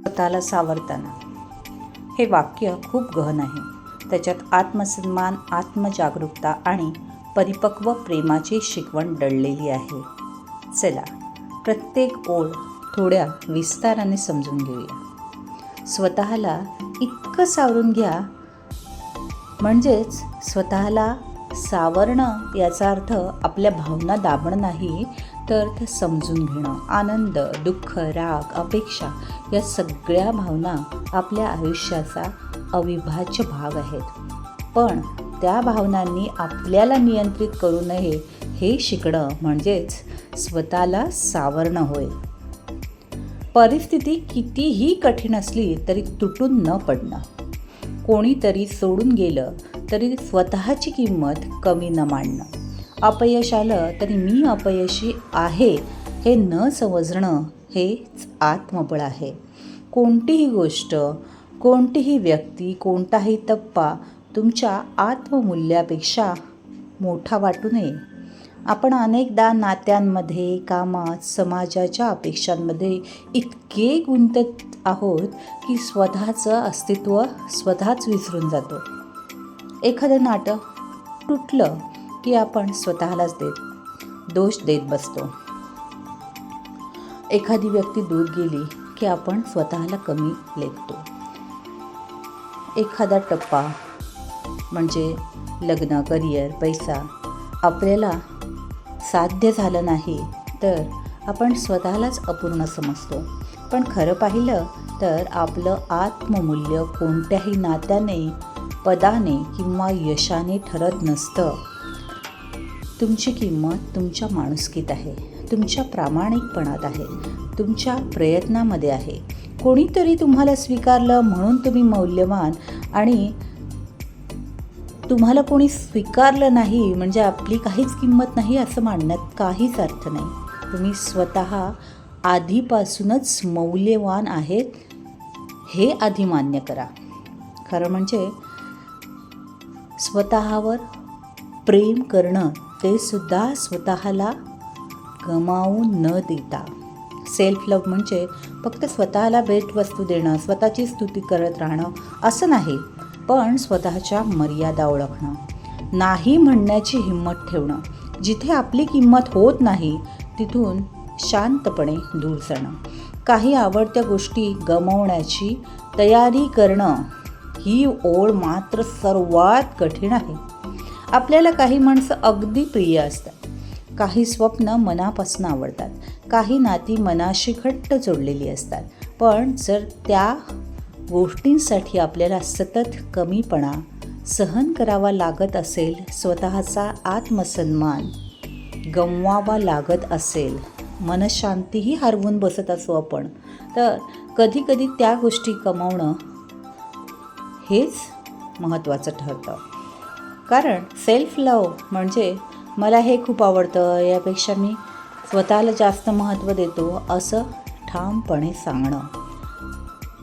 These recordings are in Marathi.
स्वतःला सावरताना. हे वाक्य खूप गहन आहे. त्याच्यात आत्मसन्मान, आत्मजागरूकता आणि परिपक्व प्रेमाची शिकवण दडलेली आहे. चला, प्रत्येक ओळ थोड्या विस्ताराने समजून घेऊया. स्वतःला इतकं सावरून घ्या, म्हणजेच स्वतःला सावरणं याचा अर्थ आपल्या भावना दाबणं नाही, तर ते समजून घेणं. आनंद, दुःख, राग, अपेक्षा या सगळ्या भावना आपल्या आयुष्याचा अविभाज्य भाग आहेत. पण त्या भावनांनी आपल्याला नियंत्रित करू नये हे शिकणं म्हणजेच स्वतःला सावरणं होय. परिस्थिती कितीही कठीण असली तरी तुटून न पडणं. कोणीतरी सोडून गेलं तरी स्वतःची किंमत कमी न मानणं. अपयश आलं तरी मी अपयशी आहे हे न समजणं हेच आत्मबळ आहे. कोणतीही गोष्ट, कोणतीही व्यक्ती, कोणताही टप्पा तुमच्या आत्ममूल्यापेक्षा मोठा वाटू नये. आपण अनेकदा नात्यांमध्ये, कामात, समाजाच्या अपेक्षांमध्ये इतके गुंतत आहोत की स्वतःचं अस्तित्व स्वतःच विसरून जातो. एखादं नातं तुटलं की आपण स्वतःलाच दोष देत बसतो. एखादी व्यक्ती दूर गेली की आपण स्वतःला कमी लेखतो. एखादा टप्पा म्हणजे लग्न, करिअर, पैसा आपल्याला साध्य झालं नाही तर आपण स्वतःलाच अपूर्ण समजतो. पण खरं पाहिलं तर आपलं आत्ममूल्य कोणत्याही नात्याने, पदाने किंवा यशाने ठरत नसतं. तुमची किंमत तुमच्या माणुसकीत आहे, तुमच्या प्रामाणिकपणात आहे, तुमच्या प्रयत्नामध्ये आहे. कोणीतरी तुम्हाला स्वीकारलं म्हणून तुम्ही मौल्यवान आणि तुम्हाला कोणी स्वीकारलं नाही म्हणजे आपली काहीच किंमत नाही असं मानण्यात काहीच अर्थ नाही. तुम्ही स्वतः आधीपासूनच मौल्यवान आहेत हे आधी मान्य करा. खरं म्हणजे स्वतःवर प्रेम करणं, ते सुद्धा स्वतःला गमावून न देता. सेल्फ लव्ह म्हणजे फक्त स्वतःला भेटवस्तू देणं, स्वतःची स्तुती करत राहणं असं नाही, पण स्वतःच्या मर्यादा ओळखणं, नाही म्हणण्याची हिंमत ठेवणं, जिथे आपली किंमत होत नाही तिथून शांतपणे दूर जाणं, काही आवडत्या गोष्टी गमावण्याची तयारी करणं. ही ओळ मात्र सर्वात कठीण आहे. आपल्याला काही माणसं अगदी प्रिय असतात, काही स्वप्न मनापासून आवडतात, काही नाती मनाशी घट्ट जोडलेली असतात. पण जर त्या गोष्टींसाठी आपल्याला सतत कमीपणा सहन करावा लागत असेल, स्वतःचा आत्मसन्मान गमवावा लागत असेल, मनशांतीही हरवून बसत असू आपण, तर कधीकधी त्या गोष्टी कमावणं हेच महत्त्वाचं ठरतं. कारण सेल्फ लव्ह म्हणजे मला हे खूप आवडतं, यापेक्षा मी स्वतःला जास्त महत्त्व देतो असं ठामपणे सांगणं.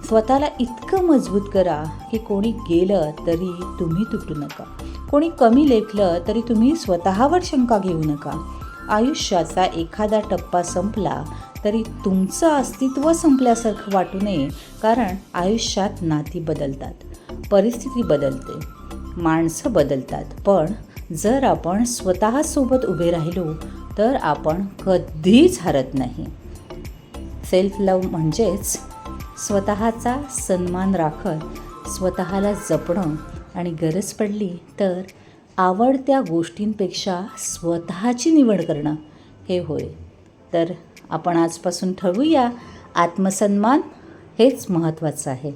स्वतःला इतकं मजबूत करा की कोणी गेलं तरी तुम्ही तुटू नका, कोणी कमी लेखलं तरी तुम्ही स्वतःवर शंका घेऊ नका. आयुष्याचा एखादा टप्पा संपला तरी तुमचं अस्तित्व संपल्यासारखं वाटू नये. कारण आयुष्यात नाती बदलतात, परिस्थिती बदलते, माणसं बदलतात. पण जर आपण स्वतःसोबत उभे राहिलो तर आपण कधीच हरत नाही. सेल्फ लव्ह म्हणजेच स्वतःचा सन्मान राखत स्वतःला जपणं आणि गरज पडली तर आवडत्या गोष्टींपेक्षा स्वतःची निवड करणं हे होय. तर आपण आजपासून ठरवूया, आत्मसन्मान हेच महत्त्वाचं आहे.